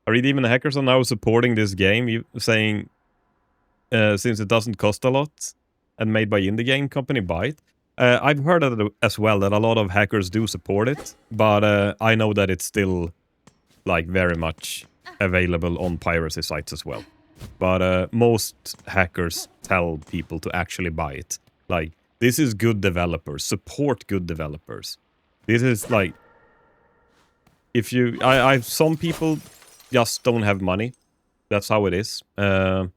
I read even hackers are now supporting this game, saying since it doesn't cost a lot and made by indie game company, buy it. I've heard as well that a lot of hackers do support it, but I know that it's still like very much available on piracy sites as well. But most hackers tell people to actually buy it. Like, this is good developers. Support good developers. This is like, if you, some people just don't have money. That's how it is. And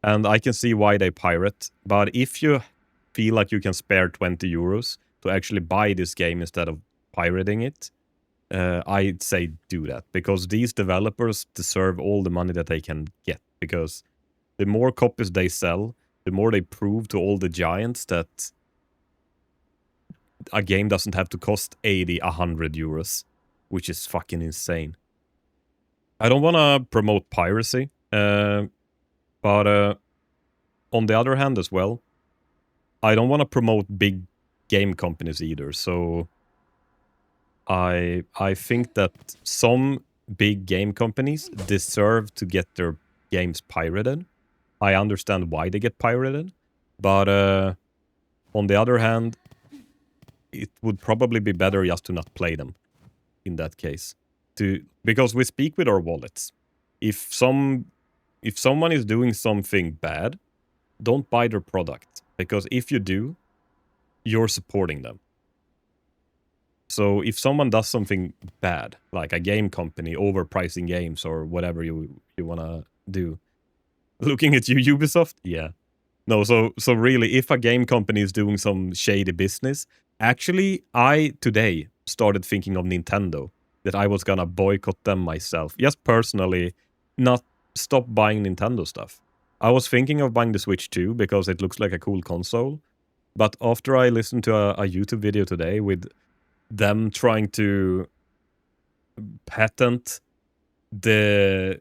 I can see why they pirate. But if you feel like you can spare 20 euros to actually buy this game instead of pirating it, I'd say do that. Because these developers deserve all the money that they can get. Because the more copies they sell, the more they prove to all the giants that a game doesn't have to cost 80, 100 euros. Which is fucking insane. I don't want to promote piracy. But on the other hand as well, I don't want to promote big game companies either. So I think that some big game companies deserve to get their games pirated. I understand why they get pirated. But on the other hand, it would probably be better just to not play them in that case. Because we speak with our wallets. If someone is doing something bad, don't buy their product. Because if you do, you're supporting them. So if someone does something bad, like a game company overpricing games or whatever you want to do. Looking at you, Ubisoft? Yeah. No, so really, if a game company is doing some shady business, actually, I today started thinking of Nintendo. That I was gonna boycott them myself. Just personally, not stop buying Nintendo stuff. I was thinking of buying the Switch 2 because it looks like a cool console. But after I listened to a YouTube video today with them trying to patent the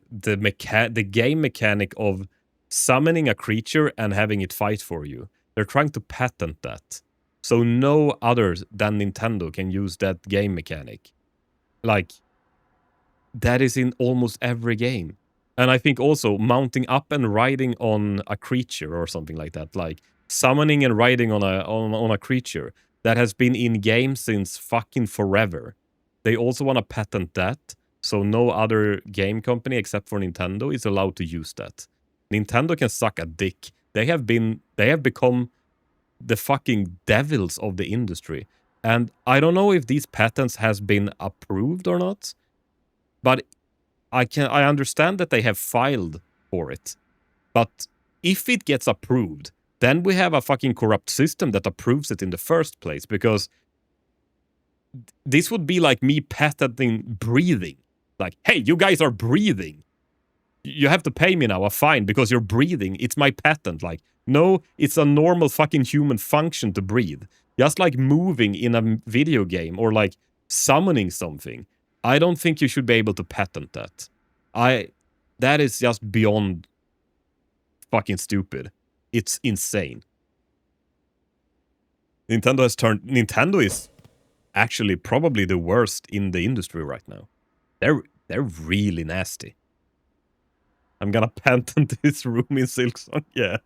game mechanic of summoning a creature and having it fight for you. They're trying to patent that. So no others than Nintendo can use that game mechanic. Like, that is in almost every game. And I think also mounting up and riding on a creature or something like that. Like, summoning and riding on a creature that has been in game since fucking forever. They also want to patent that. So no other game company except for Nintendo is allowed to use that. Nintendo can suck a dick. They have become the fucking devils of the industry. And I don't know if these patents has been approved or not, but I understand that they have filed for it. But if it gets approved, then we have a fucking corrupt system that approves it in the first place, because this would be like me patenting breathing. Like, hey, you guys are breathing. You have to pay me now a fine because you're breathing. It's my patent. Like, no, it's a normal fucking human function to breathe. Just like moving in a video game or like summoning something. I don't think you should be able to patent that. That is just beyond fucking stupid. It's insane. Nintendo is actually probably the worst in the industry right now. They're really nasty. I'm gonna patent this room in Silksong. Yeah.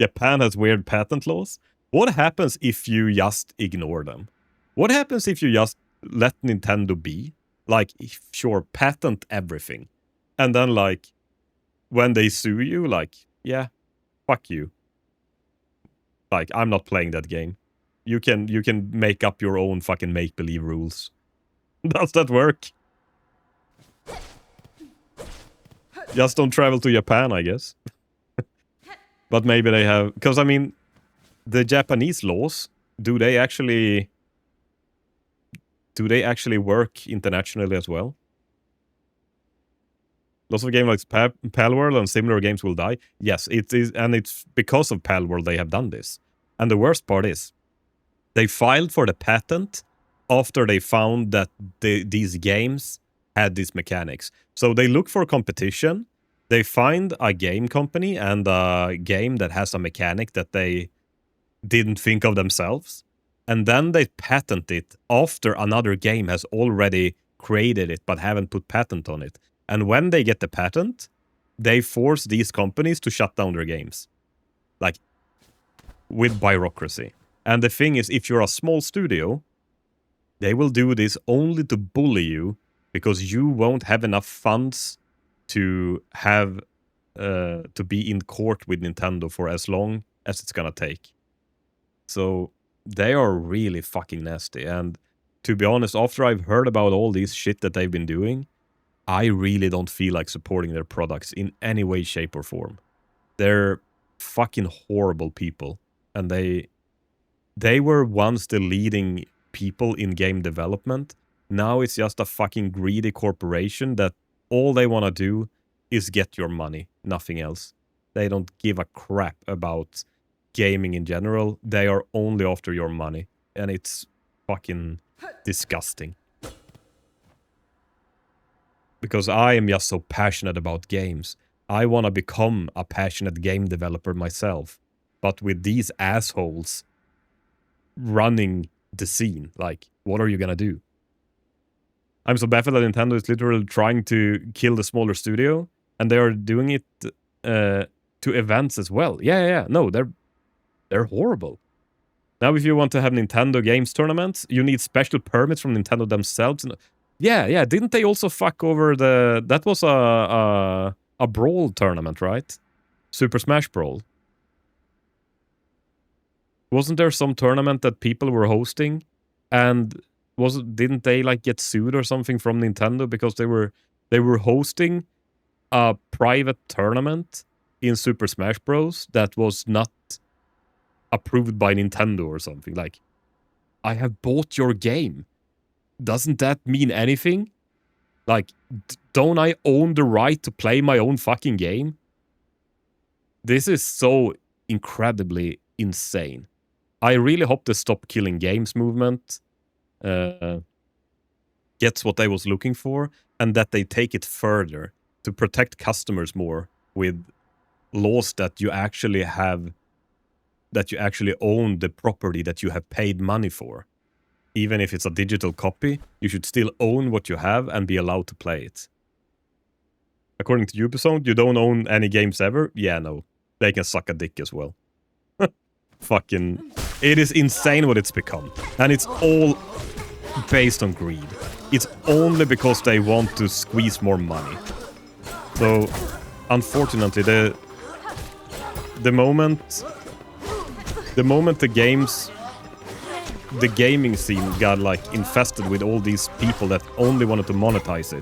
Japan has weird patent laws. What happens if you just ignore them? What happens if you just let Nintendo be? Like, sure, patent everything. And then, like, when they sue you, like, yeah, fuck you. Like, I'm not playing that game. You can make up your own fucking make-believe rules. Does that work? Just don't travel to Japan, I guess. But maybe they have... Because, I mean, the Japanese laws, do they actually work internationally as well? Lots of games like Palworld and similar games will die. Yes, it is, and it's because of Palworld they have done this. And the worst part is, they filed for the patent after they found that these games had these mechanics. So they look for competition. They find a game company and a game that has a mechanic that they didn't think of themselves. And then they patent it after another game has already created it but haven't put patent on it. And when they get the patent, they force these companies to shut down their games. Like, with bureaucracy. And the thing is, if you're a small studio, they will do this only to bully you because you won't have enough funds to have to be in court with Nintendo for as long as it's gonna take. So they are really fucking nasty. And to be honest, after I've heard about all this shit that they've been doing, I really don't feel like supporting their products in any way, shape, or form. They're fucking horrible people. And they were once the leading people in game development. Now it's just a fucking greedy corporation that all they want to do is get your money, nothing else. They don't give a crap about gaming in general. They are only after your money. And it's fucking disgusting. Because I am just so passionate about games. I want to become a passionate game developer myself. But with these assholes running the scene, like, what are you gonna do? I'm so baffled that Nintendo is literally trying to kill the smaller studio, and they are doing it to events as well. Yeah. No, they're horrible. Now, if you want to have Nintendo games tournaments, you need special permits from Nintendo themselves. Yeah. Didn't they also fuck over the... That was a Brawl tournament, right? Super Smash Brawl. Wasn't there some tournament that people were hosting? And didn't they like get sued or something from Nintendo because they were hosting a private tournament in Super Smash Bros. That was not approved by Nintendo or something? Like, I have bought your game. Doesn't that mean anything? Like, don't I own the right to play my own fucking game? This is so incredibly insane. I really hope the Stop Killing Games movement gets what they was looking for, and that they take it further to protect customers more with laws that you actually own the property that you have paid money for. Even if it's a digital copy, you should still own what you have and be allowed to play it. According to Ubisoft, you don't own any games ever? Yeah, no. They can suck a dick as well. Fucking... It is insane what it's become. And it's all based on greed. It's only because they want to squeeze more money. So, unfortunately, the moment the gaming scene got like infested with all these people that only wanted to monetize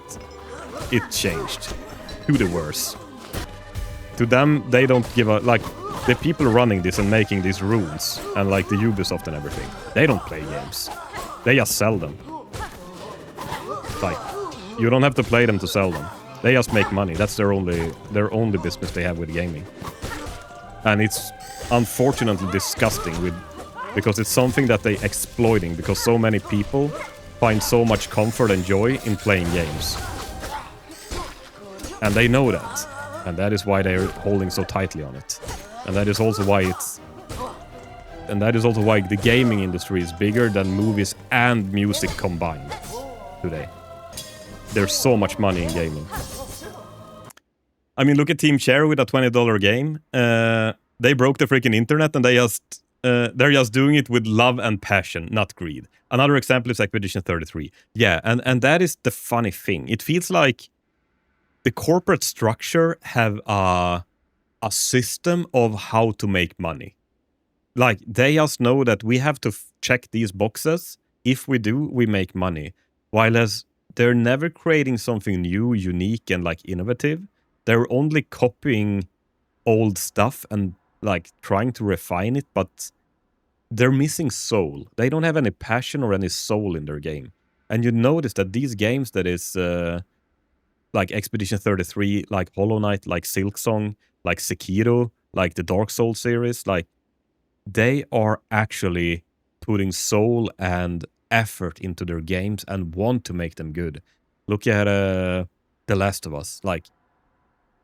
it changed to the worse. To them, they don't give a... Like, the people running this and making these rules, and like the Ubisoft and everything, they don't play games. They just sell them. Like, you don't have to play them to sell them. They just make money. That's their only business they have with gaming. And it's unfortunately disgusting because it's something that they're exploiting, because so many people find so much comfort and joy in playing games. And they know that. And that is why they're holding so tightly on it. And that is also why the gaming industry is bigger than movies and music combined today. There's so much money in gaming. I mean, look at Team Cherry with a $20 game. They broke the freaking internet, and they're just doing it with love and passion, not greed. Another example is Expedition 33. Yeah, and that is the funny thing. It feels like the corporate structure have a system of how to make money. Like, they just know that we have to check these boxes. If we do, we make money. While as they're never creating something new, unique, and like innovative. They're only copying old stuff and like trying to refine it, but they're missing soul. They don't have any passion or any soul in their game. And you notice that these games that is like Expedition 33, like Hollow Knight, like Silksong, like Sekiro, like the Dark Souls series, like they are actually putting soul and effort into their games and want to make them good. Look at The Last of Us. Like,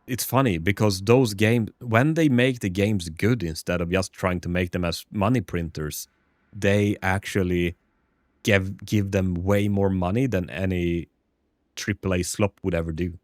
it's funny because those games, when they make the games good instead of just trying to make them as money printers, they actually give them way more money than any AAA slop would ever do.